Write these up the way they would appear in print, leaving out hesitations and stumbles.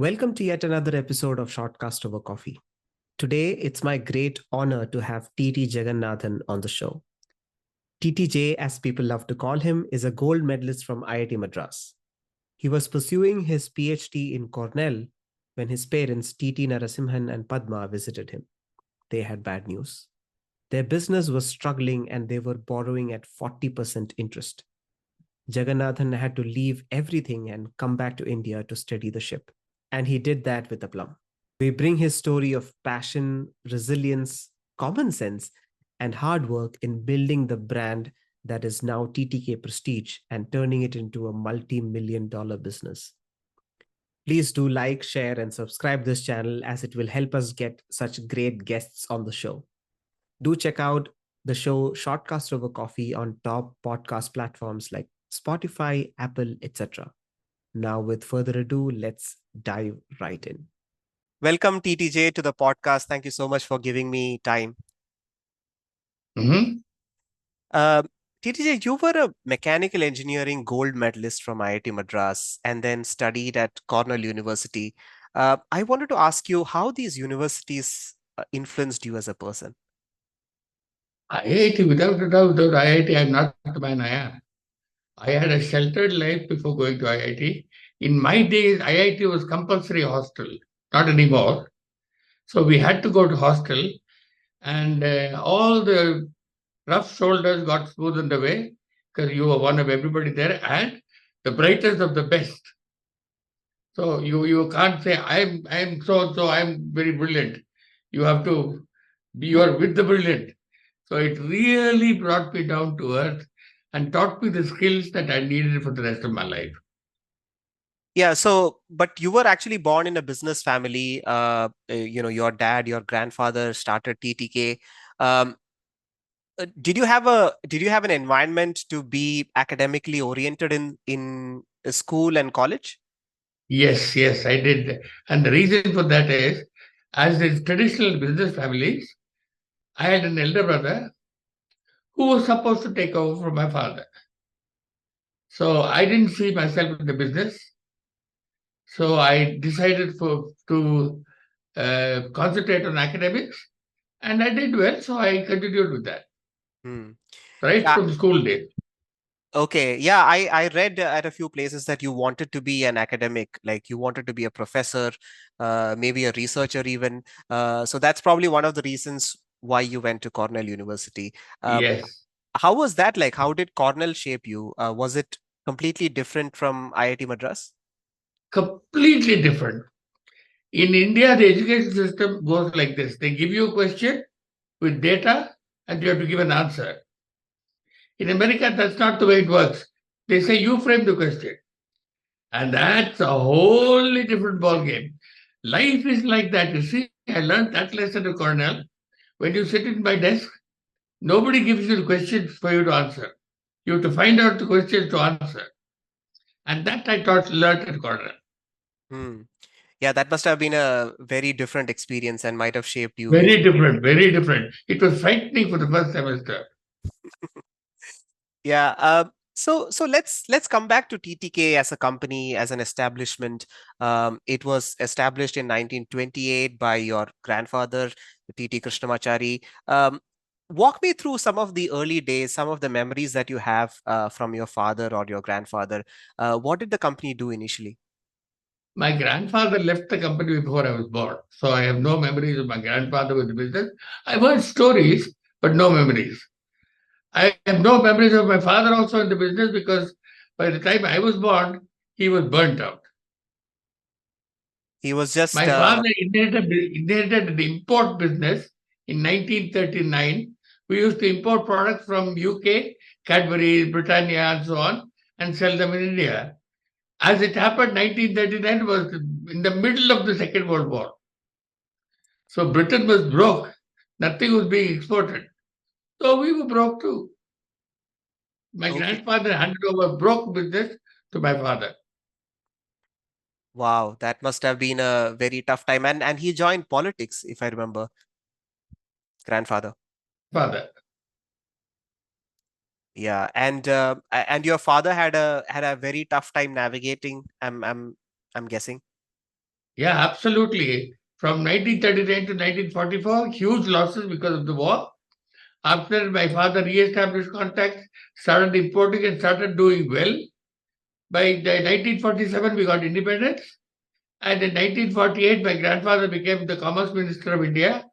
Welcome to yet another episode of Shortcast Over Coffee. Today, it's my great honor to have TT Jagannathan on the show. TTJ, as people love to call him, is a gold medalist from IIT Madras. He was pursuing his PhD in Cornell when his parents, TT Narasimhan and Padma, visited him. They had bad news. Their business was struggling and they were borrowing at 40% interest. Jagannathan had to leave everything and come back to India to steady the ship. And he did that with aplomb. We bring his story of passion, resilience, common sense, and hard work in building the brand that is now TTK Prestige and turning it into a multi-million-dollar business. Please do like, share, and subscribe this channel as it will help us get such great guests on the show. Do check out the show Shortcast Over Coffee on top podcast platforms like Spotify, Apple, etc. Now, with further ado, let's dive right in. Welcome, TTJ, to the podcast. Thank you so much for giving me time. TTJ, you were a mechanical engineering gold medalist from IIT Madras and then studied at Cornell University. I wanted to ask you how these universities influenced you as a person. IIT, without a doubt, without IIT, I'm not the man I am. I had a sheltered life before going to IIT. In my days, IIT was compulsory hostel, not anymore. So we had to go to hostel, and all the rough shoulders got smoothened away because you were one of everybody there and the brightest of the best. So you can't say I'm so and so, I'm very brilliant. You have to be you are with the brilliant. So it really brought me down to earth and taught me the skills that I needed for the rest of my life. Yeah, but you were actually born in a business family. Your dad, your grandfather started TTK. Um, did you have an environment to be academically oriented in school and college? Yes, I did. And the reason for that is, as in traditional business families, I had an elder brother who was supposed to take over from my father. So I didn't see myself in the business. So I decided to concentrate on academics, and I did well. So I continued with that Hmm. right Yeah. from school days. Okay. Yeah, I read at a few places that you wanted to be an academic, like you wanted to be a professor, maybe a researcher even. So that's probably one of the reasons why you went to Cornell University. Uh, Yes, how was that like? How did Cornell shape you? Was it completely different from IIT Madras? completely different. In India, the education system goes like this: they give you a question with data, and you have to give an answer. In America, that's not the way it works. They say you frame the question, and that's a wholly different ball game. Life is like that. You see, I learned that lesson at Cornell. When you sit in my desk, nobody gives you the questions for you to answer. You have to find out the questions to answer. And that I learned at Cornell. Hmm. Yeah, that must have been a very different experience and might have shaped you in. Very different, very different. It was frightening for the first semester. Yeah. So let's come back to TTK as a company, as an establishment. It was established in 1928 by your grandfather, TT Krishnamachari. Walk me through some of the early days, some of the memories that you have from your father or your grandfather. What did the company do initially? My grandfather left the company before I was born. So I have no memories of my grandfather with the business. I've heard stories, but no memories. I have no memories of my father also in the business because by the time I was born, he was burnt out. He was just My father inherited an import business in 1939. We used to import products from UK, Cadbury, Britannia, and so on, and sell them in India. As it happened, 1939 was in the middle of the Second World War. So Britain was broke. Nothing was being exported. So we were broke too. My okay. grandfather handed over broke business to my father. Wow, that must have been a very tough time. And he joined politics, if I remember, grandfather. Father. Yeah, and your father had a very tough time navigating. I'm guessing. Yeah, absolutely. From 1939 to 1944, huge losses because of the war. After my father re-established contacts, started importing and started doing well. By 1947, we got independence. And in 1948, my grandfather became the Commerce Minister of India.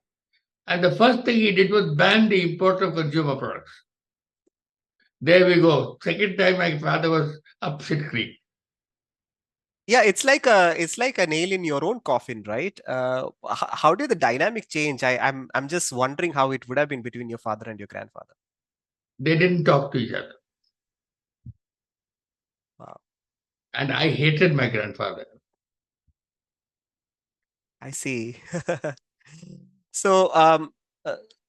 And the first thing he did was ban the import of consumer products. There we go. Second time my father was up shit creek. Yeah, it's like a nail in your own coffin, right? How did the dynamic change? I'm just wondering how it would have been between your father and your grandfather. They didn't talk to each other. Wow, And I hated my grandfather. I see. So, uh,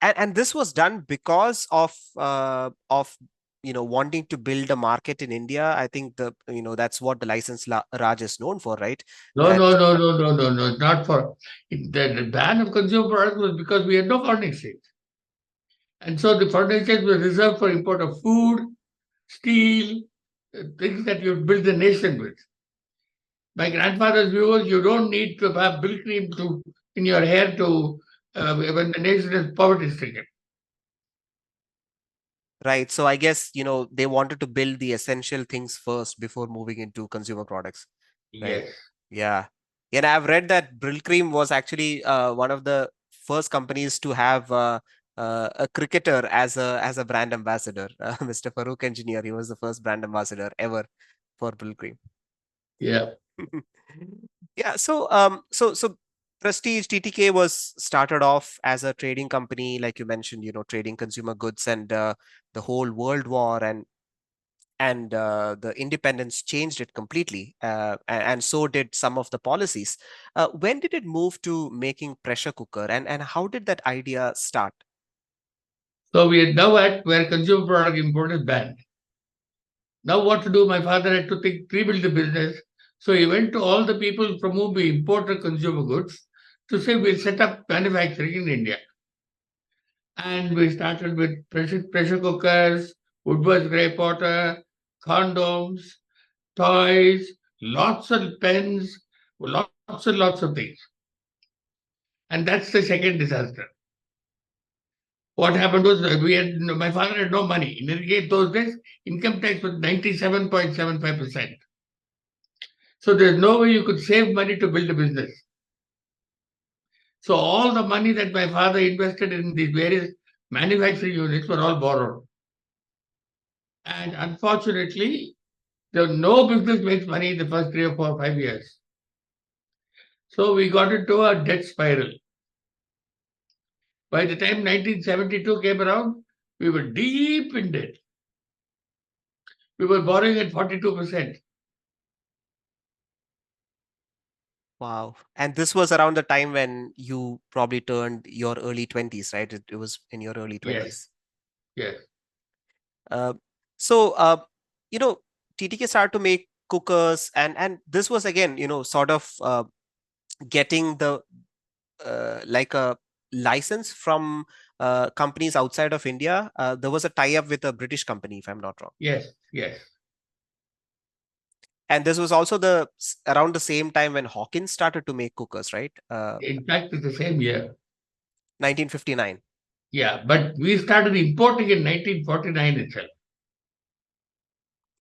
and this was done because of wanting to build a market in India. I think that's what the Raj is known for, right? No, That no, no, no, no, no, no. Not for the ban of consumer products was because we had no foreign exchange. And so the foreign exchange was reserved for import of food, steel, things that you build the nation with. My grandfather's view was you don't need to have bill cream to in your hair to when the nation is poverty stricken. Right. So I guess, they wanted to build the essential things first before moving into consumer products. Right. Yes. Yeah. And I've read that Brill Cream was actually one of the first companies to have a cricketer as a brand ambassador. Mr. Farouk Engineer, he was the first brand ambassador ever for Brill Cream. Yeah. Yeah. So Prestige TTK was started off as a trading company, like you mentioned, trading consumer goods, and the whole World War and the independence changed it completely, and so did some of the policies. When did it move to making pressure cooker, and how did that idea start? So we are now at where consumer product import is banned. Now what to do? My father had to think, rebuild the business. So he went to all the people from whom we imported consumer goods to say we'll set up manufacturing in India. And we started with pressure cookers, Woodward's grey potter, condoms, toys, lots of pens, lots and lots of things. And that's the second disaster. What happened was my father had no money. In any case, those days, income tax was 97.75%. So there's no way you could save money to build a business. So all the money that my father invested in these various manufacturing units were all borrowed. And unfortunately, no business makes money in the first 3 or 4 or 5 years. So we got into a debt spiral. By the time 1972 came around, we were deep in debt. We were borrowing at 42%. Wow. And this was around the time when you probably turned your early 20s, right? It was in your early Yes, 20s. yes. Uh, so, you know, TTK started to make cookers, and this was again, sort of getting the like a license from companies outside of India. There was a tie-up with a British company, if I'm not wrong. Yes, yes. And this was also around the same time when Hawkins started to make cookers, right? In fact, it's the same year. 1959. Yeah, but we started importing in 1949 itself.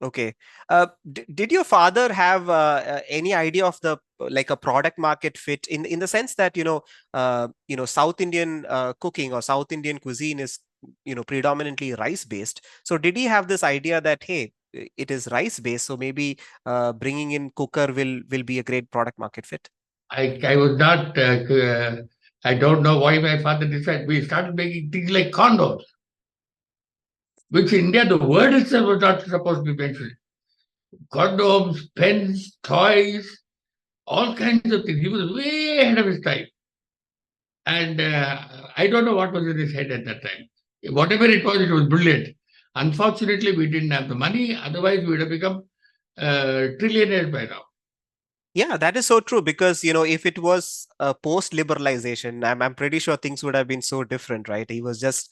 Okay. Did your father have any idea of the like a product market fit in the sense that South Indian cooking or South Indian cuisine is predominantly rice based. So did he have this idea that, hey, it is rice based, so maybe bringing in cooker will be a great product market fit? I was not, I don't know why my father decided. We started making things like condoms, which in India, the word itself was not supposed to be mentioned. Condoms, pens, toys, all kinds of things. He was way ahead of his time. And I don't know what was in his head at that time. Whatever it was brilliant. Unfortunately, we didn't have the money. Otherwise, we would have become trillionaires by now. Yeah, that is so true because if it was post liberalization, I'm pretty sure things would have been so different, right? He was just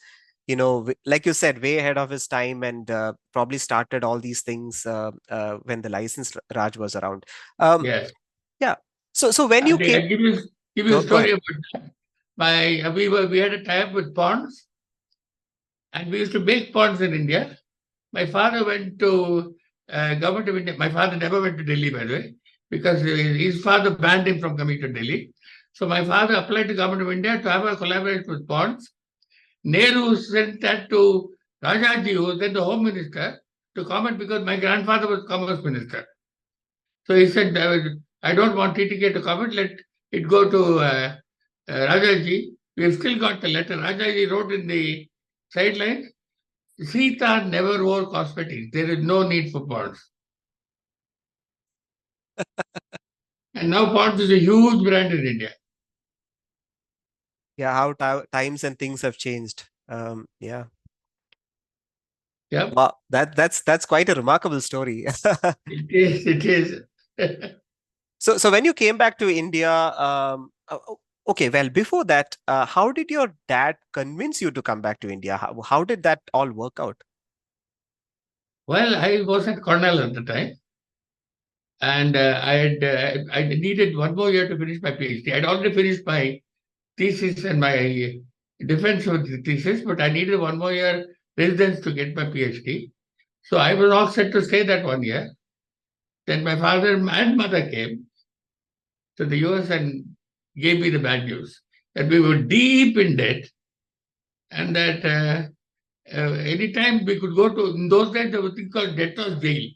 like you said, way ahead of his time, and probably started all these things when the license Raj was around. Um, Yes. yeah. So when you I'll came, give you a go story ahead. about that. We had a tie-up with ponds, and we used to make ponds in India. My father went to government of India. My father never went to Delhi, by the way, because his father banned him from coming to Delhi. So my father applied to government of India to have a collaboration with ponds. Nehru sent that to Rajaji, who was then the Home Minister, to comment because my grandfather was Commerce Minister. So he said, I don't want TTK to comment, let it go to Rajaji. We have still got the letter. Rajaji wrote in the sidelines, Sita never wore cosmetics. There is no need for Ponds. And now Ponds is a huge brand in India. Yeah, how times and things have changed. Yeah. Yep. Wow, that's quite a remarkable story. It is. So when you came back to India, okay, well, before that, how did your dad convince you to come back to India? How did that all work out? Well, I was at Cornell at the time, and I needed one more year to finish my PhD. I'd already finished my thesis and my defense of the thesis, but I needed one more year residence to get my PhD. So I was all set to stay that 1 year. Then my father and mother came to the US and gave me the bad news that we were deep in debt and that anytime we could go to, in those days, there was a thing called debtor's jail.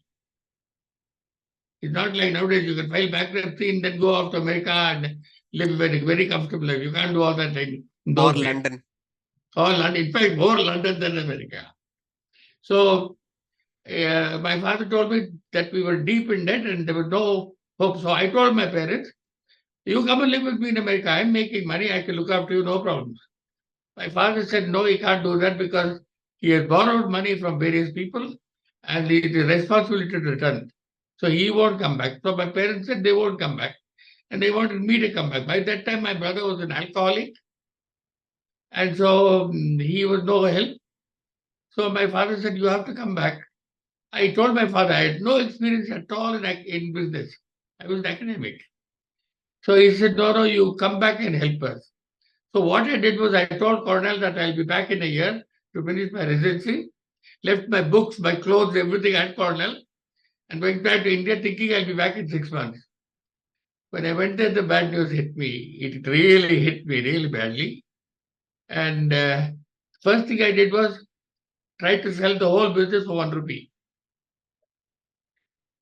It's not like nowadays you can file bankruptcy and then go off to America and live very, very comfortable life. You can't do all that in Or those days. London? Or London, in fact, more London than America. So my father told me that we were deep in debt and there was no hope. So I told my parents, you come and live with me in America. I'm making money. I can look after you, no problem. My father said, no, he can't do that because he has borrowed money from various people and it is responsibility to return. So he won't come back. So my parents said they won't come back. And they wanted me to come back. By that time, my brother was an alcoholic. And so he was no help. So my father said, you have to come back. I told my father I had no experience at all in business. I was an academic. So he said, no, no, you come back and help us. So what I did was I told Cornell that I'll be back in a year to finish my residency, left my books, my clothes, everything at Cornell, and went back to India thinking I'll be back in 6 months. When I went there, the bad news hit me. It really hit me really badly. And first thing I did was try to sell the whole business for 1 rupee.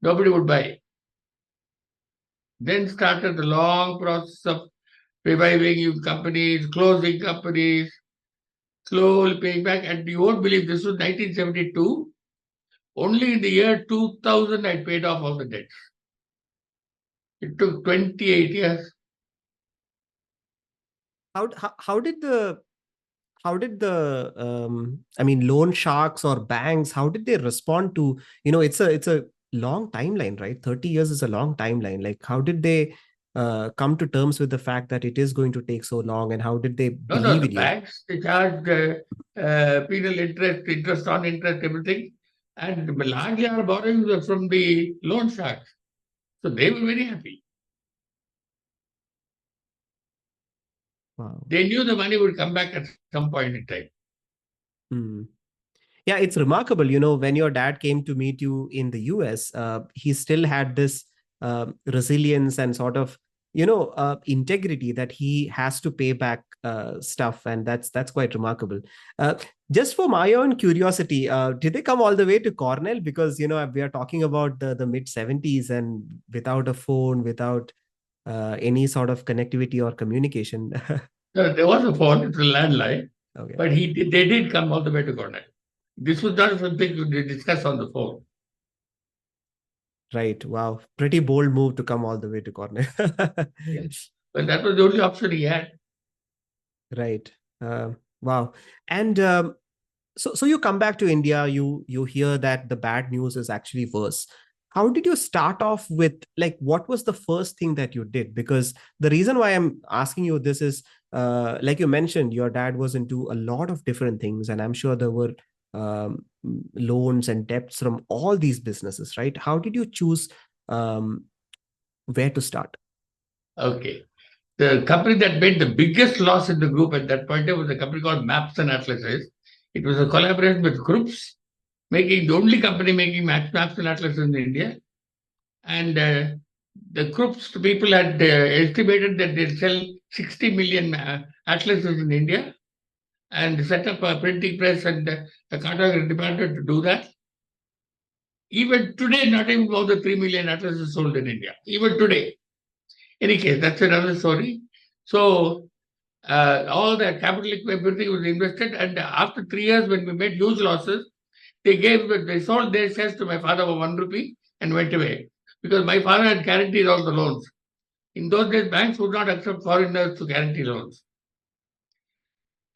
Nobody would buy. Then started the long process of reviving companies, closing companies, slowly paying back. And you won't believe this was 1972. Only in the year 2000, I paid off all the debts. It took 28 years. How did the I mean, loan sharks or banks, how did they respond to, it's a long timeline, right? 30 years is a long timeline. Like, how did they come to terms with the fact that it is going to take so long, and how did they No, no, believe the in you? banks, they charged penal interest, interest on interest, everything. And largely our borrowings were from the loan sharks. So they were very happy. Wow. They knew the money would come back at some point in time. Hmm. Yeah, it's remarkable. When your dad came to meet you in the US, he still had this resilience and sort of, integrity that he has to pay back stuff, and that's quite remarkable. Uh, just for my own curiosity, did they come all the way to Cornell? Because we are talking about the mid 70s, and without a phone, without any sort of connectivity or communication. So there was a phone, it's a landline, Okay. but they did come all the way to Cornell. This was not something to discuss on the phone. Right. Wow. Pretty bold move to come all the way to Cornell. Yes. But that was the only option he had. Right. Wow. And so you come back to India, you hear that the bad news is actually worse. How did you start off with, like, what was the first thing that you did? Because the reason why I'm asking you this is, like you mentioned, your dad was into a lot of different things, and I'm sure there were loans and debts from all these businesses, right? How did you choose where to start? Okay. The company that made the biggest loss in the group at that point was a company called Maps and Atlases. It was a collaboration with groups, making the only company making maps and atlases in India. And the groups, the people had estimated that they'd sell 60 million atlases in India and set up a printing press and a cartography department to do that. Even today, not even more than 3 million atlases sold in India. Even today. Any case, that's another story. So all the capital everything was invested, and after 3 years, when we made huge losses, they sold their shares to my father for 1 rupee and went away because my father had guaranteed all the loans. In those days, banks would not accept foreigners to guarantee loans,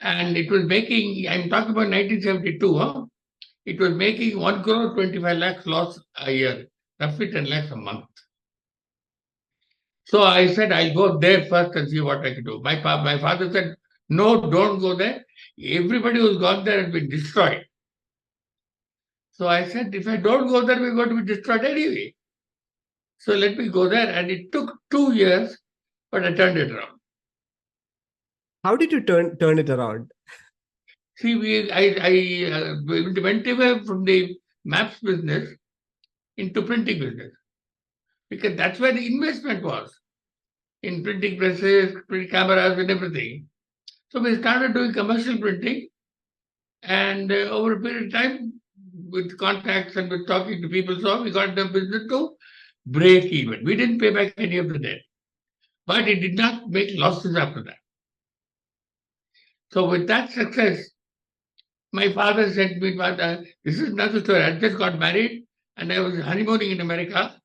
and it was making. I'm talking about 1972. Huh? It was making 1 crore 25 lakhs loss a year, roughly 10 lakhs a month. So I said, I'll go there first and see what I can do. My father said, no, don't go there. Everybody who's gone there has been destroyed. So I said, if I don't go there, we're going to be destroyed anyway. So let me go there. And it took 2 years, but I turned it around. How did you turn it around? See, I went away from the maps business into printing business because that's where the investment was in printing presses, print cameras, and everything. So we started doing commercial printing, and over a period of time, with contacts and with talking to people, so we got the business to break even. We didn't pay back any of the debt, but it did not make losses after that. So with that success, my father said to me, "Father, this is another story. I just got married and I was honeymooning in America."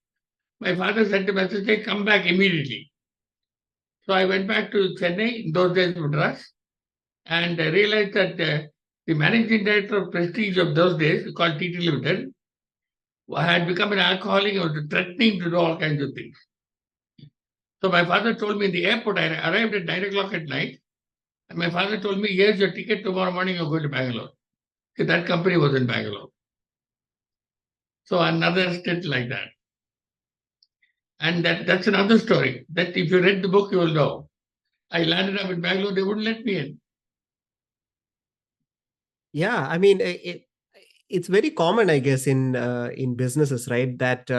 My father said to me, "Hey, come back immediately." So I went back to Chennai, in those days Madras, and I realized that the managing director of Prestige of those days, called TT Limited, had become an alcoholic and was threatening to do all kinds of things. So my father told me in the airport, I arrived at 9 o'clock at night, and my father told me, here's your ticket, tomorrow morning you're going to Bangalore. Because that company was in Bangalore. So another stint like that. And that's another story. That if you read the book, you will know. I landed up in Bangalore, they wouldn't let me in. Yeah, I mean, it's very common, I guess, in businesses, right? That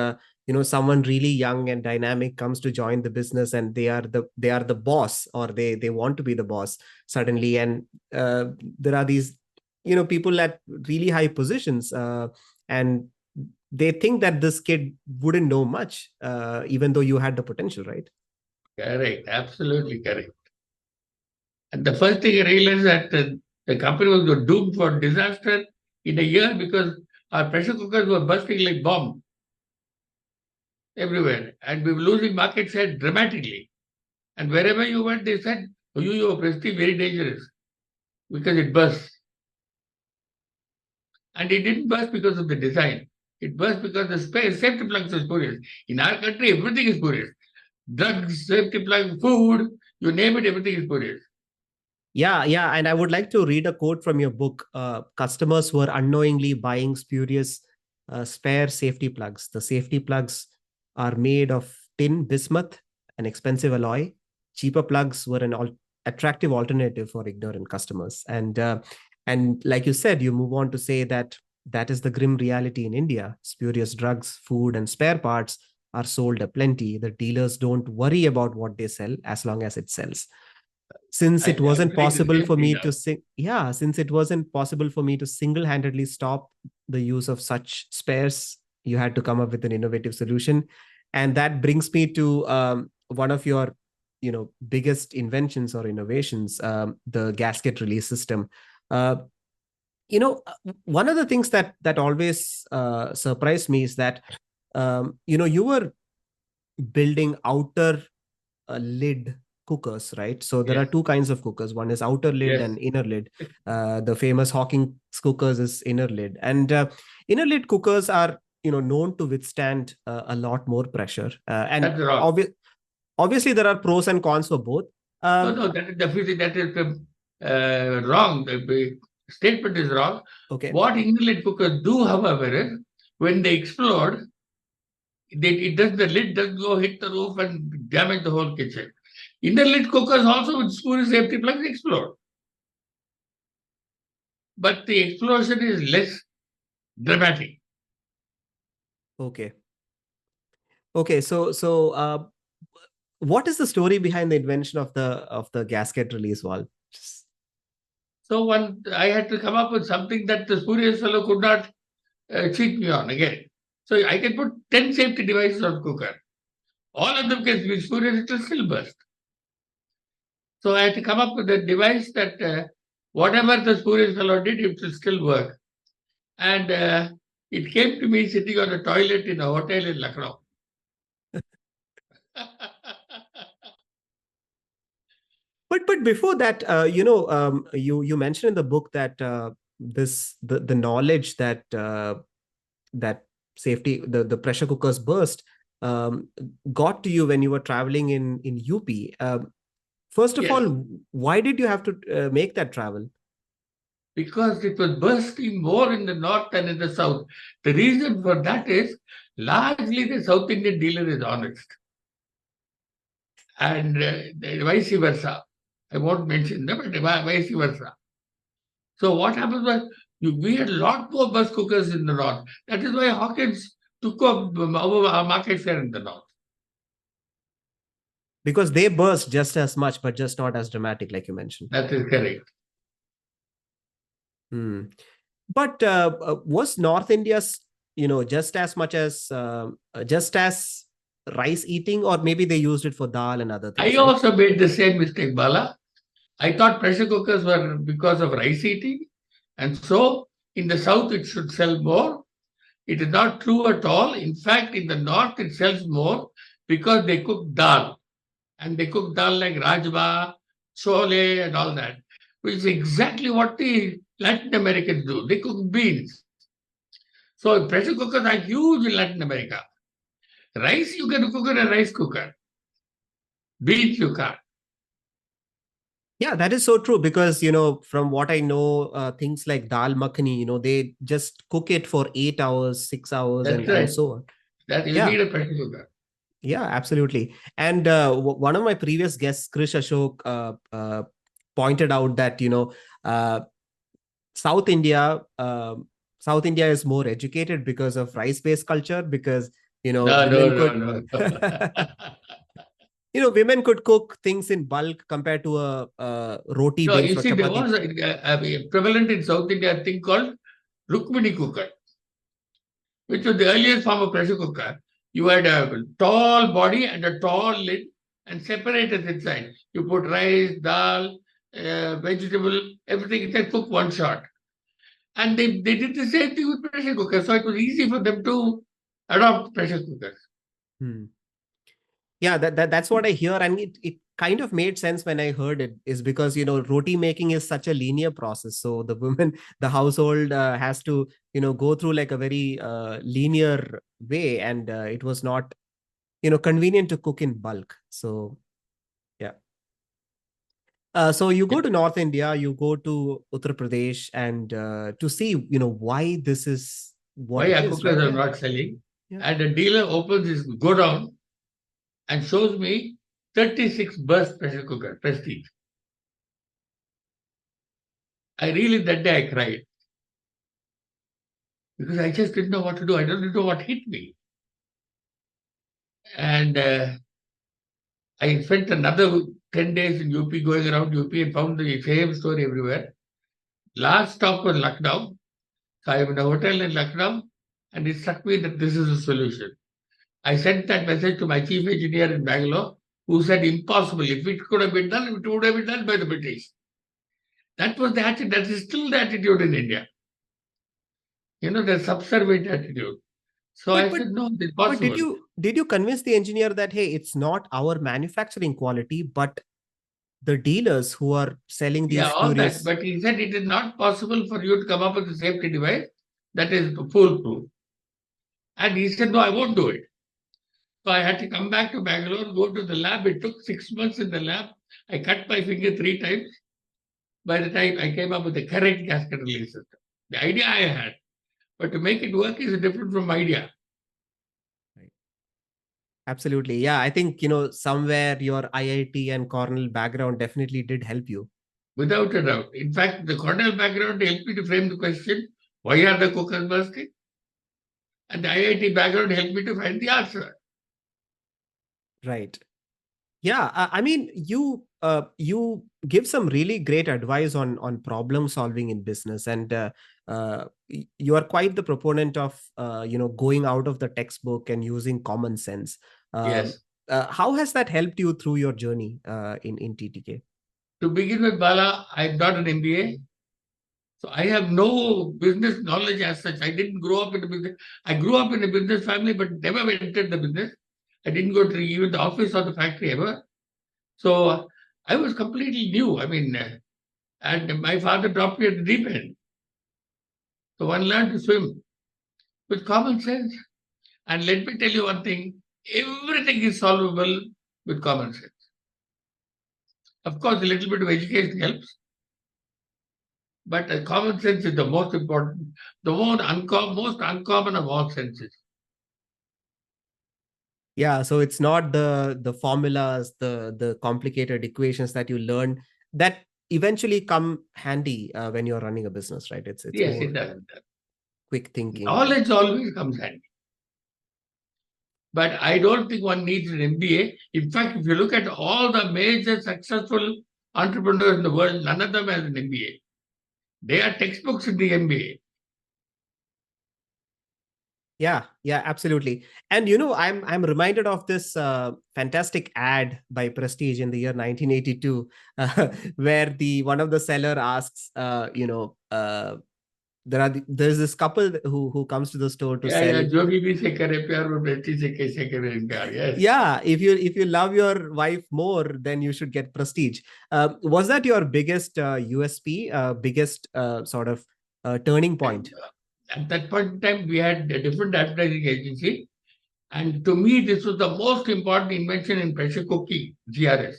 someone really young and dynamic comes to join the business, and they are the boss, or they want to be the boss suddenly, and there are these people at really high positions, and they think that this kid wouldn't know much, even though you had the potential, right? Correct, absolutely correct. And the first thing I realized that the company was doomed for disaster in a year because our pressure cookers were bursting like bombs everywhere. And we were losing market share dramatically. And wherever you went, they said, oh, your Prestige very dangerous because it bursts. And it didn't burst because of the design. It burst because the safety plugs are spurious. In our country, everything is spurious. Drugs, safety plugs, food, you name it, everything is spurious. Yeah, and I would like to read a quote from your book. Customers were unknowingly buying spurious spare safety plugs. The safety plugs are made of tin bismuth, an expensive alloy. Cheaper plugs were an attractive alternative for ignorant customers. And like you said, you move on to say that that is the grim reality in India. Spurious drugs, food, and spare parts are sold aplenty. The dealers don't worry about what they sell as long as it sells. Since it I'm wasn't doing the possible same for thing me now. to since it wasn't possible for me to single-handedly stop the use of such spares, you had to come up with an innovative solution. And that brings me to one of your biggest inventions or innovations, the gasket release system. uh, One of the things that always surprised me is that you were building outer lid cookers, right? So there are Yes, two kinds of cookers. One is outer lid yes, and inner lid. The famous Hawking's cookers is inner lid, and inner lid cookers are known to withstand a lot more pressure. And that's wrong. obviously there are pros and cons for both. No, Um, no, that is definitely that is wrong. The statement is wrong. okay. What inlet cookers do, however, is when they explode, The lid doesn't go hit the roof and damage the whole kitchen. Inner lid cookers also with screw safety plugs explode. But the explosion is less dramatic. Okay. Okay. What is the story behind the invention of the gasket release valve? So I had to come up with something that the spurious fellow could not cheat me on again. So I can put 10 safety devices on cooker. All of them can be spurious, it will still burst. So I had to come up with a device that whatever the spurious fellow did, it will still work. And it came to me sitting on a toilet in a hotel in Lucknow. But before that, you mentioned in the book that the knowledge that that safety the pressure cookers burst um, got to you when you were traveling in UP. First of Yes, all, why did you have to make that travel? because it was bursting more in the north than in the south. The reason for that is largely the South Indian dealer is honest, and vice versa. I won't mention them, but vice versa. So what happened was we had a lot more bus cookers in the north. That is why Hawkins took up our market share in the north. Because they burst just as much, but just not as dramatic, like you mentioned. That is correct. Hmm. But was North India's, just as much as just as rice eating, or maybe they used it for dal and other I things, right? also made the same mistake, Bala. I thought pressure cookers were because of rice eating, and so in the south it should sell more. It is not true at all. In fact, in the north it sells more because they cook dal, and they cook dal like rajma, chole, and all that, which is exactly what the Latin Americans do. They cook beans. So pressure cookers are huge in Latin America. Rice you can cook in a rice cooker. Beans you can't. Yeah, that is so true because, from what I know, things like dal makhani, they just cook it for 8 hours, 6 hours, That's and right. so on. That you Yeah, need a pressure cooker. yeah, absolutely. And one of my previous guests, Krish Ashok, pointed out that, uh, South India, South India is more educated because of rice-based culture because, No, no, women no, could, no. women could cook things in bulk compared to a roti No, being you for see, there chapati. was a prevalent in South India a thing called Rukmini cooker, which was the earliest form of pressure cooker. You had a tall body and a tall lid and separators inside. You put rice, dal, vegetable, everything inside, cook one shot. And they did the same thing with pressure cookers. So it was easy for them to adopt pressure cookers. Hmm. Yeah, that's what I hear, and it kind of made sense when I heard it. Is because roti making is such a linear process, so the woman, the household has to go through like a very linear way, and it was not convenient to cook in bulk. So yeah. So you go Yeah. to North India, you go to Uttar Pradesh, and to see why this is what Why it our is, cookers right? are Yeah, not selling? yeah. And the dealer opens his godown and shows me 36 burst pressure cooker, Prestige. I really, that day I cried because I just didn't know what to do. I don't know what hit me. And I spent another 10 days in UP going around UP and found the same story everywhere. Last stop was Lucknow. So I am in a hotel in Lucknow and it struck me that this is a solution. I sent that message to my chief engineer in Bangalore who said impossible. If it could have been done, it would have been done by the British. That was the attitude. That is still the attitude in India. The subservient attitude. So But I but said, no, it's but did possible. you convince the engineer that hey, it's not our manufacturing quality, but the dealers who are selling Yeah, these all that. spurious? But he said it is not possible for you to come up with a safety device that is foolproof. And he said, no, I won't do it. So I had to come back to Bangalore, go to the lab. It took 6 months in the lab. I cut my finger 3 times. By the time I came up with the correct gasket release system, the idea I had, but to make it work is different from idea. Right. Absolutely. Yeah, I think, somewhere your IIT and Cornell background definitely did help you. Without a doubt. In fact, the Cornell background helped me to frame the question, why are the cookers bursting? And the IIT background helped me to find the answer. Right. Yeah, I mean, you give some really great advice on problem solving in business, and you are quite the proponent of going out of the textbook and using common sense. Um, Yes. how has that helped you through your journey in TTK? To begin with, Bala, I'm not an MBA. So I have no business knowledge as such. I didn't grow up in a business. I grew up in a business family, but never entered the business. I didn't go to even the office or the factory ever. So I was completely new. I mean, and my father dropped me at the deep end. So one learned to swim with common sense. And let me tell you one thing, everything is solvable with common sense. Of course, a little bit of education helps, but common sense is the most important, the most uncommon of all senses. Yeah, so it's not the formulas, the complicated equations that you learn that eventually come handy when you're running a business, right? It's Yes, more it does. quick thinking and Knowledge always comes handy. But I don't think one needs an MBA. In fact, if you look at all the major successful entrepreneurs in the world, none of them has an MBA. They are textbooks in the MBA. yeah, absolutely. And I'm reminded of this fantastic ad by Prestige in the year 1982, where the one of the seller asks, there's this couple who comes to the store to Yeah, yeah. sell. जो भी से करे प्यार वो बेटी से कैसे करे इनकार. Yes. Yeah, if you love your wife more, then you should get Prestige. Was that your biggest USP, biggest sort of turning point? At that point in time, we had a different advertising agency. And to me, this was the most important invention in pressure cooking, GRS.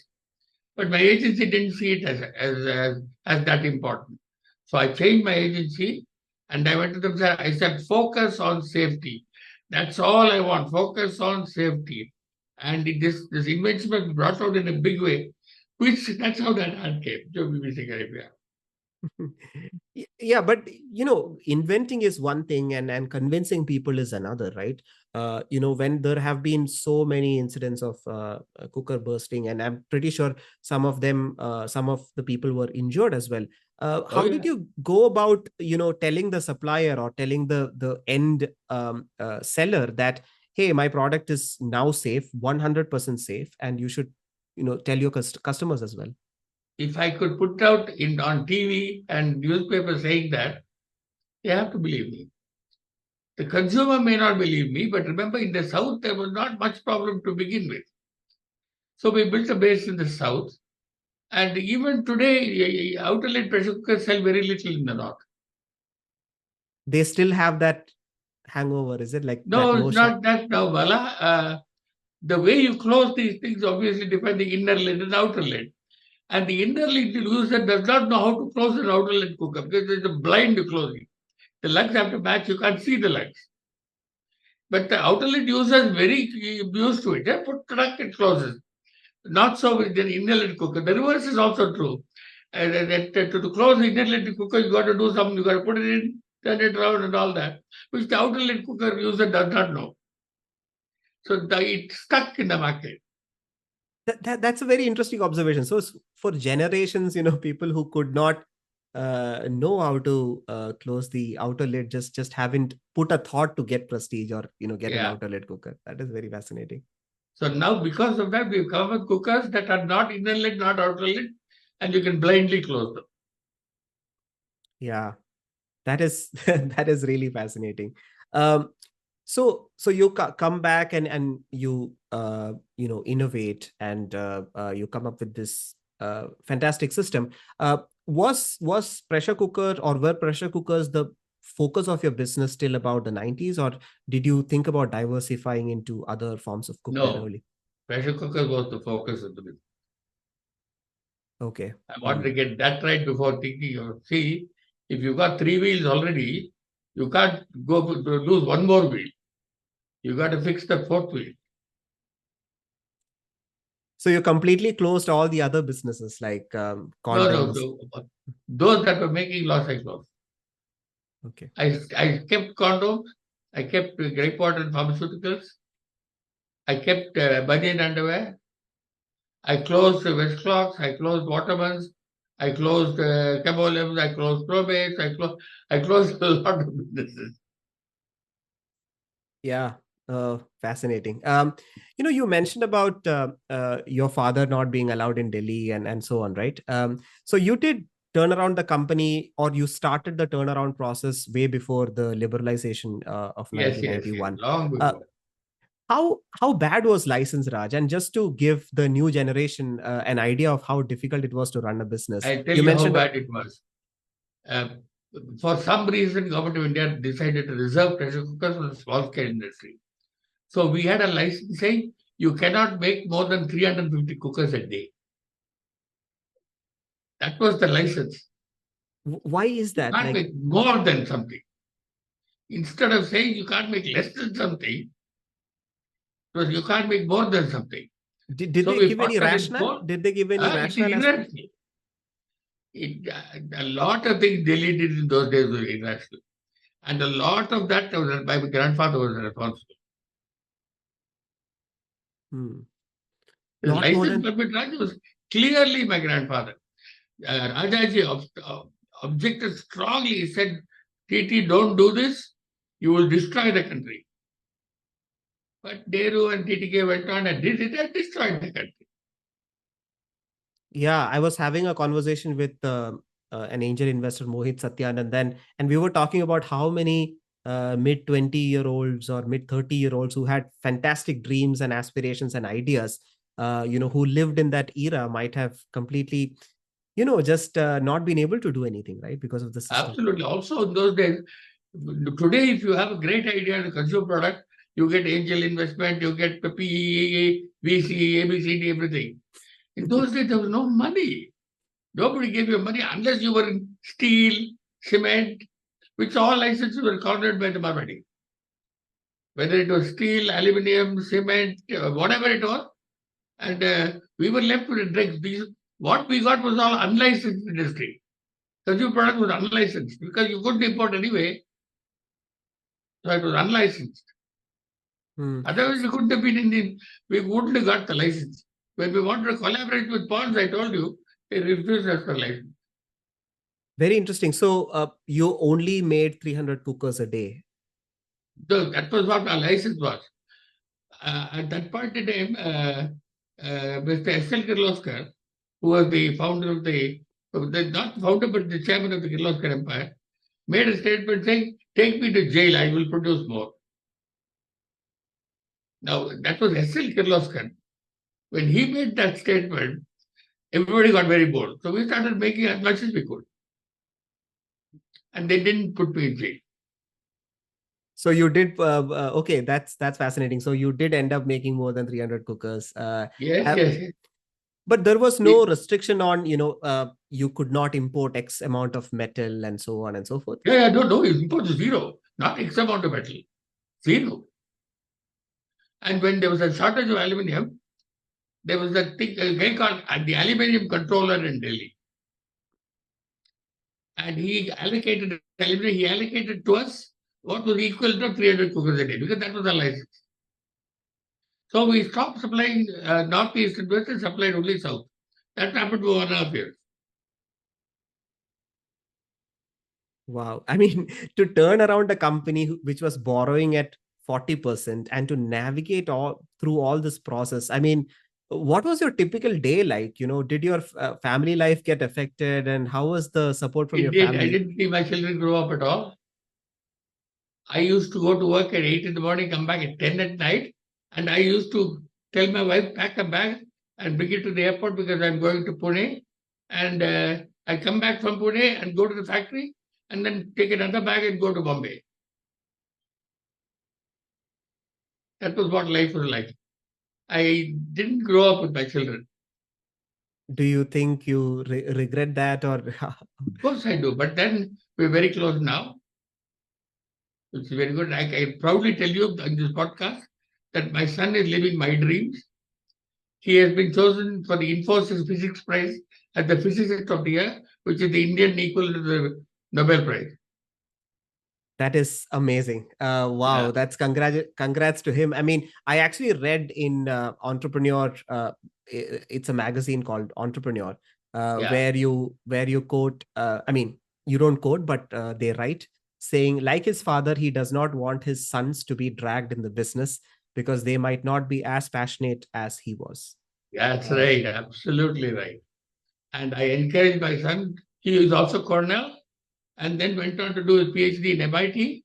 But my agency didn't see it as that important. So I changed my agency and I went to them. I said, focus on safety. That's all I want. Focus on safety. And this invention was brought out in a big way, which that's how that ad came. Jo bhi se kare pyar. Yeah, but inventing is one thing, and convincing people is another, right? When there have been so many incidents of cooker bursting, and I'm pretty sure some of the people were injured as well. Oh How did yeah. you go about telling the supplier or telling the end seller that, hey, my product is now safe, 100% safe, and you should tell your customers as well? If I could put out on TV and newspaper saying that, they have to believe me. The consumer may not believe me, but remember in the South, there was not much problem to begin with. So we built a base in the South. And even today, outlet pressure cookers sell very little in the North. They still have that hangover, is it like that No, it's notion? not that now, Bala. The way you close these things obviously depend the inner lid and outer lid. And the inner lid user does not know how to close an outer lid cooker because there's a blind closing. The lugs have to match, you can't see the lugs. But the outer lid user is very used to it. They put track, it closes. Not so with the inner lid cooker. The reverse is also true. To close the inner lid cooker, you got to do something. You got to put it in, turn it around, and all that, which the outer lid cooker user does not know. So it's stuck in the market. That's a very interesting observation. So for generations, people who could not know how to close the outer lid just haven't put a thought to get Prestige or get an Yeah. outer lid cooker. That is very fascinating. So now, because of that, we've come with cookers that are not inner lid, not outer lid, and you can blindly close them. Yeah, that is that is really fascinating. Um, so you come back and you innovate and you come up with this fantastic system. Was pressure cooker or were pressure cookers the focus of your business till about the 90s, or did you think about diversifying into other forms of cookware No, early? pressure cookers was the focus of the business. Okay. I wanted to get that right before thinking of, see, if you got 3 wheels already, you can't go to lose one more wheel. You got to fix the fourth wheel. So you completely closed all the other businesses like No, condoms. those that were making loss, I closed. Okay. I kept condoms, I kept grey pot and pharmaceuticals, I kept bunion underwear, I closed West Clocks, I closed Watermans, I closed Cabolibs, I closed Probates, I closed a lot of businesses. Yeah, fascinating. You mentioned about your father not being allowed in Delhi and so on, right? So you did turn around the company, or you started the turnaround process way before the liberalization of Yes, yes, 1991. long Uh, before. how bad was license, Raj? And just to give the new generation an idea of how difficult it was to run a business, I tell you you how mentioned. bad it was. Uh, for some reason, Government of India decided to reserve pressure cookers for the small scale industry. So we had a license saying you cannot make more than 350 cookers a day. That was the license. Why is You that? can't Like, make more than something. Instead of saying you can't make less than something, because you can't make more than something. did So they we give put any that in rationale? court. Did they give any It is rationale as to? irrational. A lot of things Delhi did in those days were irrational. And a lot of that was my grandfather was responsible. Hmm. His Not more license than. permit Raj was clearly my grandfather. Rajaji objected strongly. He said, TT, don't do this. You will destroy the country. But Nehru and TTK went on and did it and destroyed the country. Yeah, I was having a conversation with an angel investor, Mohit Satyan, and we were talking about how many mid 20-year-olds or mid 30-year-olds who had fantastic dreams and aspirations and ideas, who lived in that era might have completely, just not been able to do anything, right? Because of the system. Absolutely. Also, in those days, today, if you have a great idea to consumer product, you get angel investment, you get the PEA, VC, ABCD, everything. In those days, there was no money. Nobody gave you money unless you were in steel, cement, which all licenses were cornered by the Marwadi. Whether it was steel, aluminium, cement, whatever it was, and we were left with the dregs. What we got was all unlicensed industry. Consumer product was unlicensed because you couldn't import anyway, so it was unlicensed. Hmm. Otherwise, we couldn't have been we wouldn't have got the license. When we wanted to collaborate with Ponds, I told you, they refused us the license. Very interesting. So you only made 300 cookers a day. So that was what our license was. At that point in time, Mr. S.L. Kirloskar, who was the founder of not founder, but the chairman of the Kirloskar Empire, made a statement saying, take me to jail, I will produce more. Now, that was S.L. Kirloskar. When he made that statement, everybody got very bored. So we started making as much as we could. And they didn't put me in jail. So you did okay. That's fascinating. So you did end up making more than 300 cookers. Yes, Uh, yes. but there was no It, restriction on you could not import X amount of metal and so on and so forth. yeah, no, import zero. Not X amount of metal. Zero. And when there was a shortage of aluminium, there was a guy called the aluminium controller in Delhi. And he allocated aluminium, he allocated to us what was equal to 300 cookers a day because that was the license. So we stopped supplying northeast and west and supplied only south. That happened for 1.5 years. Wow. I mean, to turn around a company which was borrowing at 40% and to navigate all through all this process. I mean, what was your typical day like? Did your family life get affected, and how was the support from It your did. I family? didn't see my children grow up at all. I used to go to work at 8 in the morning, come back at 10 at night. And I used to tell my wife, pack a bag and bring it to the airport because I'm going to Pune. And I come back from Pune and go to the factory and then take another bag and go to Bombay. That was what life was like. I didn't grow up with my children. Do you think you regret that, or Of course I do. But then we're very close now. It's very good. I proudly tell you in this podcast that my son is living my dreams. He has been chosen for the Infosys Physics Prize as the Physicist of the Year, which is the Indian equal to the Nobel Prize. That is amazing. Wow, Yeah. that's congrats to him. I mean, I actually read in Entrepreneur. It's a magazine called Entrepreneur, Yeah. where you quote. I mean, you don't quote, but they write saying, like his father, he does not want his sons to be dragged in the business because they might not be as passionate as he was. That's right. Absolutely right. And I encourage my son. He is also Cornell and then went on to do his PhD in MIT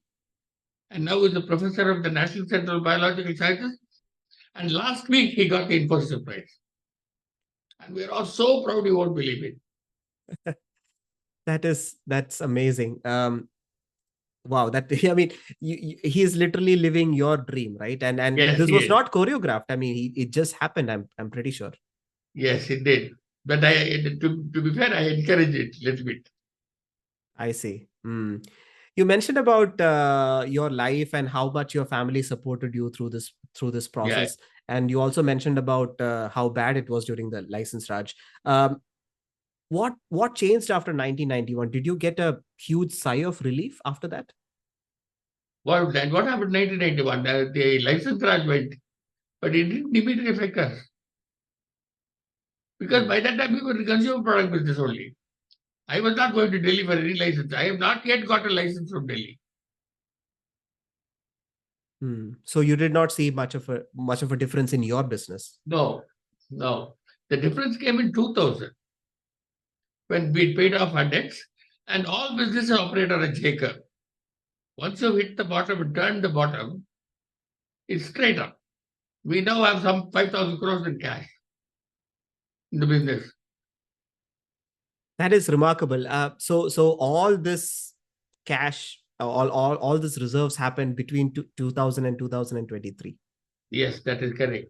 and now is a professor of the National Center of Biological Sciences. And last week he got the Infosys Prize. And we're all so proud you won't believe it. That's amazing. Wow, that I mean, he is literally living your dream, right? And Yes, this he was is. not choreographed. I mean, it just happened. I'm pretty sure. Yes, it did. But to be fair, I encourage it a little bit. I see. You mentioned about your life and how much your family supported you through this Yeah. process, and you also mentioned about how bad it was during the license Raj. Um, what changed after 1991? Did you get a huge sigh of relief after that? What happened in 1991? The license Raj went, but it didn't immediately affect us. Because Hmm. by that time we were in the consumer product business only. I was not going to Delhi for any license. I have not yet got a license from Delhi. So you did not see much of a difference in your business. No, no. The difference came in 2000 when we paid off our debts and all businesses operate on a J curve. Once you hit the bottom and turn the bottom, it's straight up. We now have some 5,000 crores in cash in the business. That is remarkable. So all this cash, all this reserves happened between 2000 and 2023. Yes, that is correct.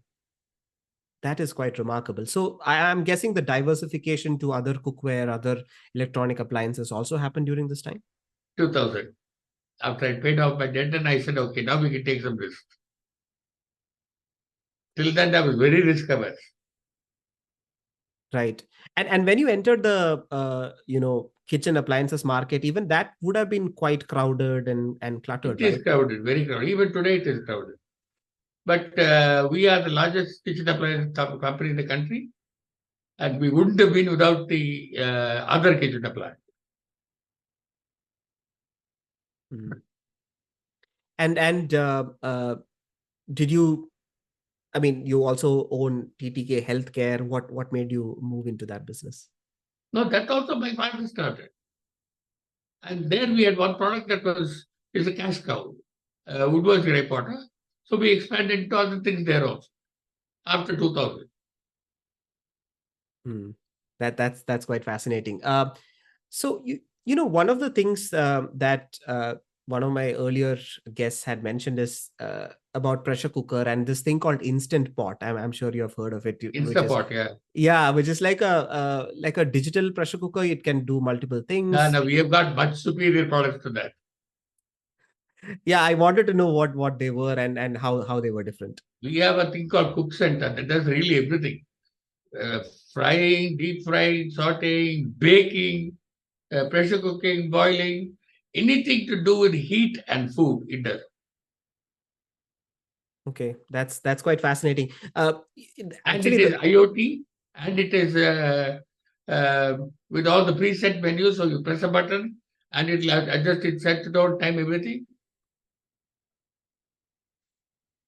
That is quite remarkable. So I am guessing the diversification to other cookware, other electronic appliances also happened during this time. 2000. After I paid off my debt, and I said, okay, now we can take some risk. Till then, I was very risk averse. Right. And when you entered the kitchen appliances market, even that would have been quite crowded and It cluttered, is right? crowded, very crowded. Even today, it is crowded. But we are the largest kitchen appliance company in the country, and we wouldn't have been without the other kitchen appliance. Mm. And did you? I mean, you also own TTK Healthcare. What made you move into that business? No, that also my father started. And there we had one product that is a cash cow, woodwork reporter. So we expanded into other things there also after 2000. Hmm. That's quite fascinating. So one of the things that one of my earlier guests had mentioned is about pressure cooker and this thing called instant pot. I'm sure you have heard of it, Instapot, yeah. which is like a digital pressure cooker. It can do multiple No, things. no, we have got much superior products to that. Yeah, I wanted to know what they were and how they were different. We have a thing called Cook Center that does really everything. Uh, Frying, deep frying, sauteing, baking, pressure cooking, boiling, anything to do with heat and food, it does. Okay, that's quite fascinating. And Actually, it is the IoT, and it is with all the preset menus. So you press a button, and it'll adjust it, set it out, time, everything.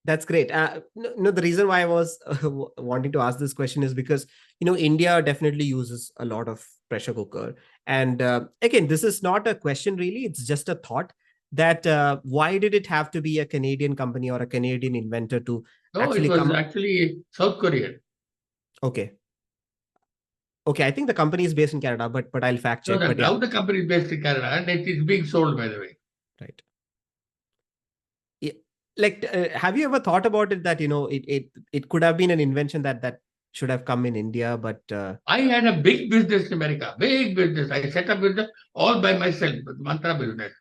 That's great. No, the reason why I was wanting to ask this question is because India definitely uses a lot of pressure cooker, and again, this is not a question really; it's just a thought that why did it have to be a Canadian company or a Canadian inventor to No, it actually was come? actually South Korean. Okay, okay, I think the company is based in Canada, but I'll fact No, check. But yeah, now the company is based in Canada, and it is being sold, by the way. right. Yeah. Like, have you ever thought about it that it could have been an invention that should have come in India, but I had a big business in America, big business. I set up business all by myself, with Mantra business.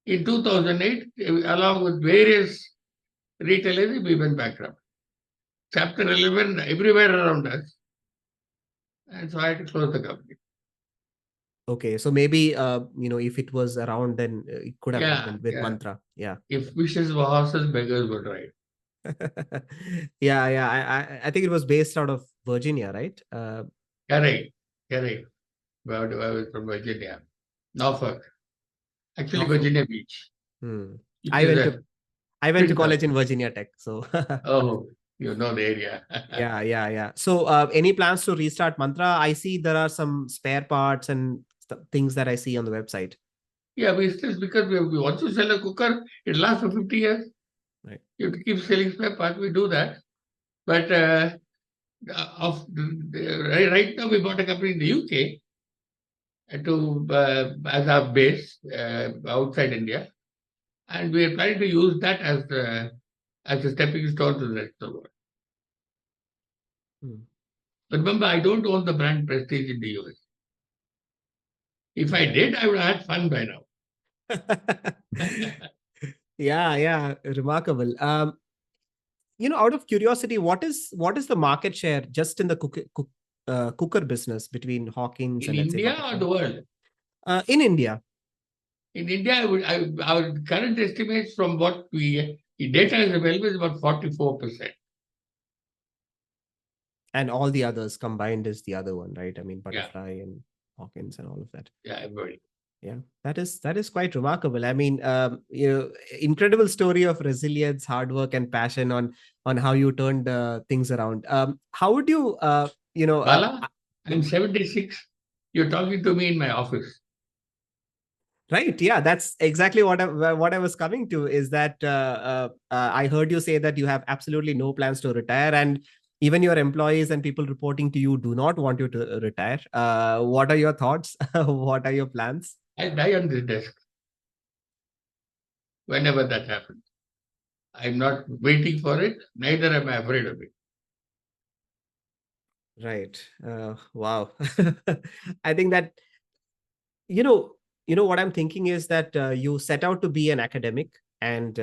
In 2008, along with various retailers, we went bankrupt. Chapter 11 everywhere around us. And so I had to close the company. Okay, so maybe if it was around, then it could have happened with Yeah. Mantra. Yeah. If wishes were horses, beggars would ride. Yeah, yeah. I think it was based out of Virginia, right? Correct. But I was from Virginia. Norfolk. Actually, Norfolk. Virginia Beach. Hmm. It I is went a to I went to twin town. college in Virginia Tech. So Oh, you know the area. yeah. So any plans to restart Mantra? I see there are some spare parts and things that I see on the website. Yeah, we still, because we want to sell a cooker, it lasts for 50 years. Right. You have to keep selling spare parts. We do that. But right now, we bought a company in the UK to as our base outside India, and we are trying to use that as a stepping stone to the rest of the world. Hmm. But remember, I don't own the brand Prestige in the US. If I did, I would have had fun by now. Yeah, remarkable. Out of curiosity, what is the market share just in the cooker business between Hawkins In and, let's say, India or Butterfly? the world? In India. In India, our current estimates from what the data is available is about 44%. And all the others combined is the other one, right? I mean, Yeah, Butterfly and Hawkins and all of that. yeah, everybody. Yeah, that is quite remarkable. I mean, incredible story of resilience, hard work, and passion on how you turned things around. How would you, Bala, I'm 76. You're talking to me in my office. right? Yeah, that's exactly what I was coming to. Is that I heard you say that you have absolutely no plans to retire, and even your employees and people reporting to you do not want you to retire. What are your thoughts? What are your plans? I die on this desk whenever that happens. I'm not waiting for it, neither am I afraid of it. Right. Wow. I think that you know what I'm thinking is that you set out to be an academic, and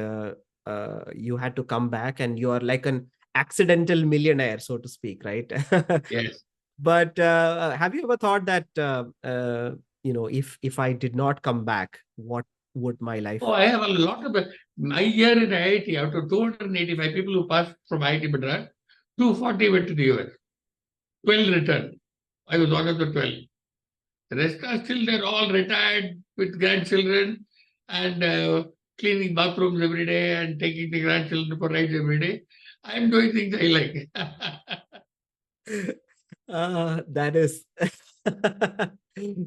you had to come back, and you are like an accidental millionaire, so to speak, right? Yes. But have you ever thought that if I did not come back, what would my life? Oh, I have a lot of my year in IIT, out of 285 people who passed from IIT Madras, 240 went to the US. 12 returned. I was one of the 12. The rest are still there, all retired with grandchildren and cleaning bathrooms every day and taking the grandchildren for rides every day. I'm doing things I like. That is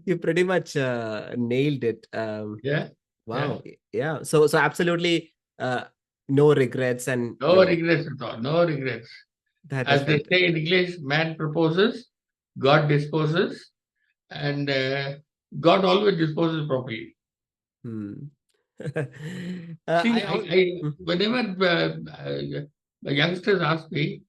you pretty much nailed it. Yeah, yeah. Wow. Yeah. So absolutely no regrets, and No regrets at all. No regrets. that is As they fantastic. say in English, man proposes, God disposes, and God always disposes properly. Hmm. See, Hmm. whenever the youngsters ask me,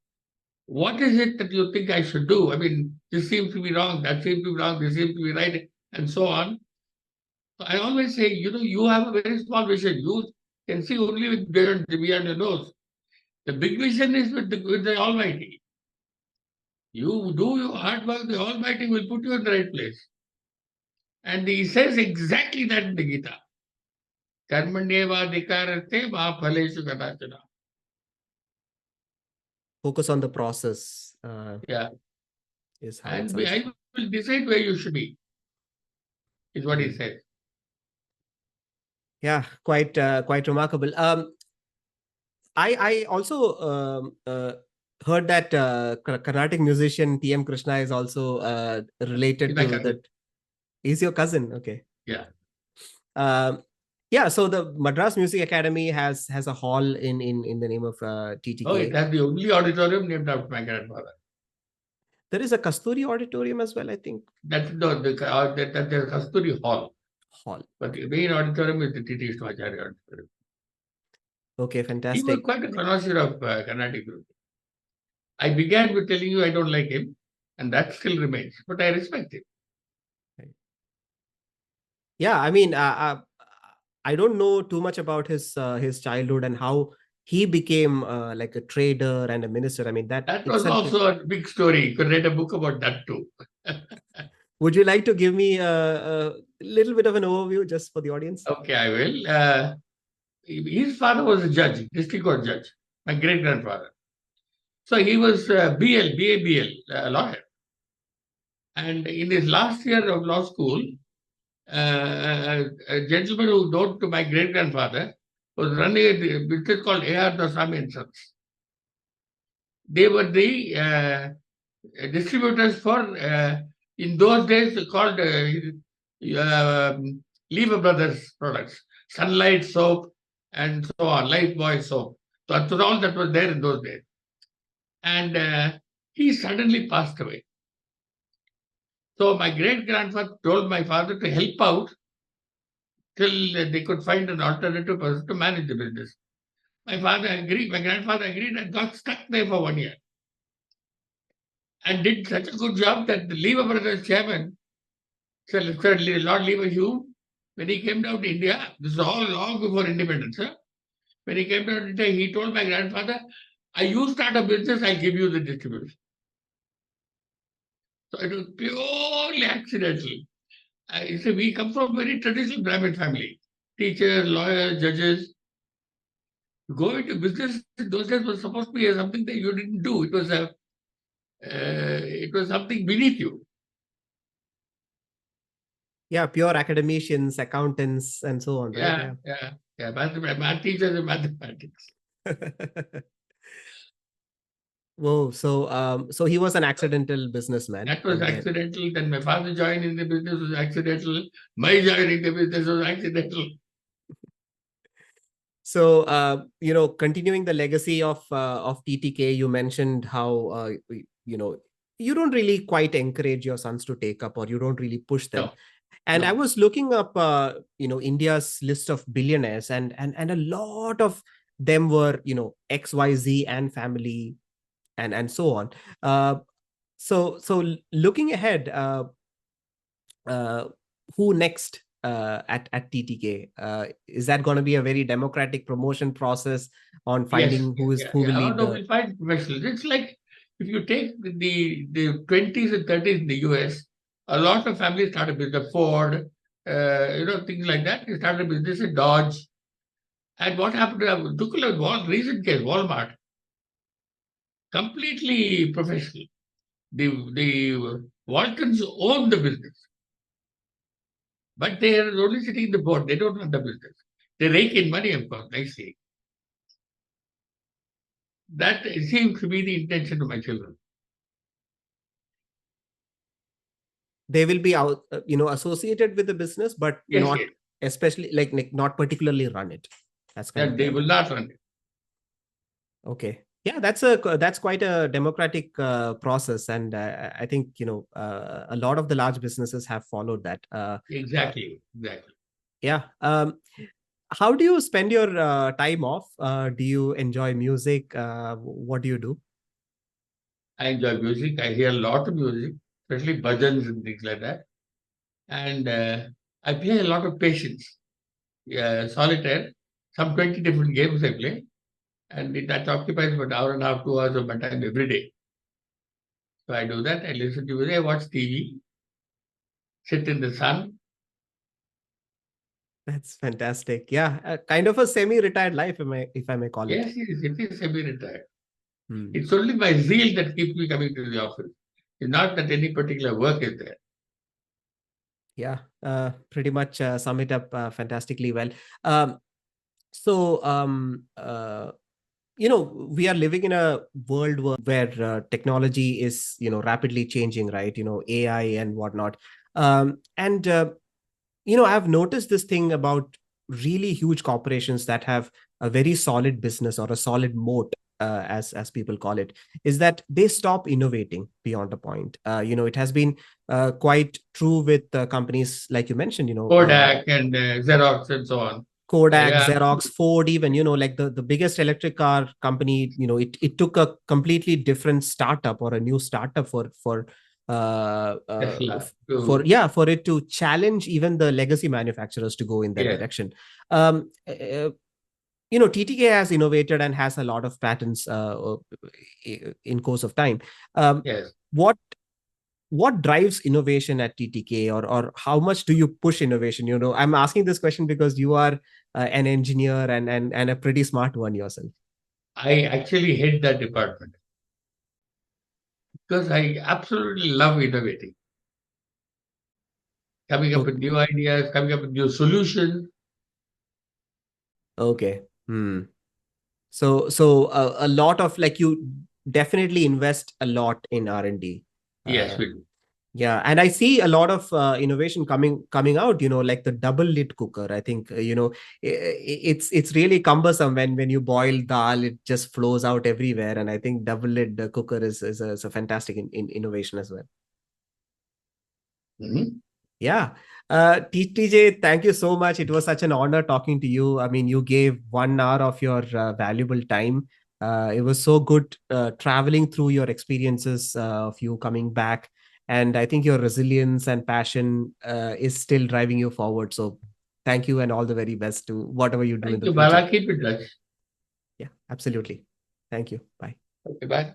what is it that you think I should do? I mean, this seems to be wrong, that seems to be wrong, this seems to be right, and so on. So I always say, you have a very small vision. You can see only with beyond your nose. The big vision is with the Almighty. You do your hard work, the Almighty will put you in the right place. And he says exactly that in the Gita. Karmanyevadhikararte ma phaleshu kadachana. Focus on the process Yeah. is how it And sounds. I will decide where you should be, is what he Hmm. says. Yeah, quite remarkable. I also heard that Carnatic musician T.M. Krishna is also He's related my to cousin. that. He's your cousin. Okay. Yeah. Um, yeah. So the Madras Music Academy has a hall in the name of Oh, it TTK. has the only auditorium named after my grandfather. There is a Kasturi Auditorium as well, I think. That's the Kasturi Hall. Hall. But the main auditorium is the T.T. Auditorium. Okay, He was fantastic. quite a connoisseur of Carnatic music. I began with telling you I don't like him, and that still remains, but I respect him. Yeah, I mean, I don't know too much about his childhood and how he became like a trader and a minister. I mean, that was itself is... also a big story. You could write a book about that too. Would you like to give me a little bit of an overview just for the audience? Okay, I will. His father was a judge, district court judge, my great grandfather. So he was BA, lawyer. And in his last year of law school, a gentleman who known to my great grandfather was running a business called A.R. Narasimhan and Sons. They were the distributors for, in those days, called Lever Brothers products, Sunlight soap, and so on, Lifebuoy soap. So that was all that was there in those days. And he suddenly passed away. So my great grandfather told my father to help out till they could find an alternative person to manage the business. My grandfather agreed and got stuck there for 1 year. And did such a good job that the Lever Brothers chairman, Sir Lord Leverhulme, when he came down to India, this is all long before independence, huh? When he came down to India, he told my grandfather, you start a business, I'll give you the distribution. So it was purely accidental. You see, we come from a very traditional Brahmin family. Teachers, lawyers, judges. Go into business in those days was supposed to be something that you didn't do. It was something beneath you. Yeah, pure academicians, accountants, and so on, right? Yeah. Math teachers and mathematics. Whoa, so he was an accidental businessman. That was accidental. Then my father joined in the business was accidental. My joining the business was accidental. So, continuing the legacy of TTK, you mentioned how, you don't really quite encourage your sons to take up, or you don't really push them. No. And I was looking up, India's list of billionaires, and a lot of them were, XYZ and family, and so on. So looking ahead, who next at TTK? Is that going to be a very democratic promotion process on finding who will lead? We'll find professionals. It's like if you take the 20s and 30s in the US, a lot of families started business. Ford, things like that. They started business at Dodge. And what happened to took a recent case, Walmart, completely professional. The Waltons own the business, but they are only sitting in the board. They don't run the business. They rake in money, of course, nicely. That seems to be the intention of my children. They will be out, associated with the business, but not especially not particularly run it. That's kind of they will not run it. Okay. Yeah, that's quite a democratic process, and I think a lot of the large businesses have followed that. Exactly. Yeah. How do you spend your time off? Do you enjoy music? What do you do? I enjoy music. I hear a lot of music, especially bhajans and things like that. And I play a lot of patience. Solitaire. Some 20 different games I play. And that occupies about an hour and a half, 2 hours of my time every day. So I do that. I listen to music. I watch TV. Sit in the sun. That's fantastic. Yeah, kind of a semi-retired life, if I may call it. Yes, it is semi-retired. It's only my zeal that keeps me coming to the office. It's not that any particular work is there. Yeah, pretty much sum it up fantastically well. We are living in a world where technology is, rapidly changing, right? AI and whatnot. I've noticed this thing about really huge corporations that have a very solid business, or a solid moat, as people call it, is that they stop innovating beyond a point. It has been quite true with companies like you mentioned, Kodak and Xerox and so on. Kodak, Xerox, Ford, even, like the biggest electric car company, it took a completely different startup, or a new startup for it to challenge even the legacy manufacturers to go in that direction. TTK has innovated and has a lot of patents in course of time. Yes. What drives innovation at TTK, or how much do you push innovation? I'm asking this question because you are an engineer and a pretty smart one yourself. I actually hate that department because I absolutely love innovating, coming up with new ideas, coming up with new solutions. Okay. So a lot of, like, you definitely invest a lot in R&D. Yes, we do. Yeah, and I see a lot of innovation coming out. Like the double lid cooker. I think it's really cumbersome when you boil dal, it just flows out everywhere. And I think double lid cooker is a fantastic innovation as well. Mhm. Yeah. TTJ, thank you so much. It was such an honor talking to you. I mean, you gave 1 hour of your valuable time. It was so good traveling through your experiences of you coming back. And I think your resilience and passion is still driving you forward. So thank you, and all the very best to whatever you do in Thank the you, future. Bala. Keep in touch. Yeah, absolutely. Thank you. Bye. Okay, bye.